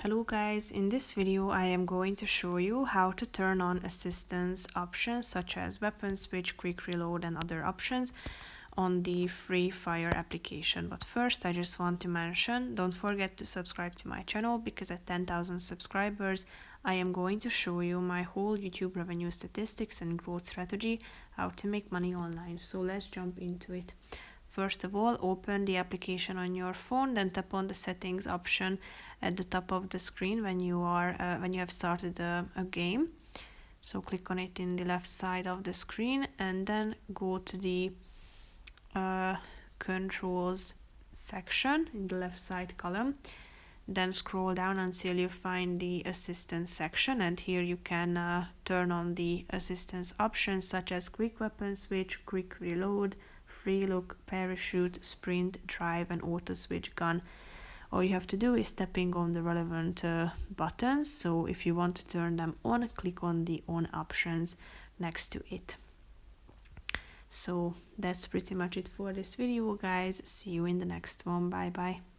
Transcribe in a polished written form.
Hello guys, in this video I am going to show you how to turn on assistance options such as weapon switch, quick reload and other options on the Free Fire application. But first I just want to mention, don't forget to subscribe to my channel because at 10,000 subscribers I am going to show you my whole YouTube revenue statistics and growth strategy, how to make money online. So let's jump into it. First of all, open the application on your phone, then tap on the settings option at the top of the screen when you have started a game. So click on it in the left side of the screen and then go to the controls section in the left side column. Then scroll down until you find the assistance section, and here you can turn on the assistance options such as quick weapon switch, quick reload, free look, parachute, sprint, drive and auto switch gun. All you have to do is tapping on the relevant buttons. So if you want to turn them on, click on the on options next to it. So that's pretty much it for this video guys. See you in the next one. Bye bye.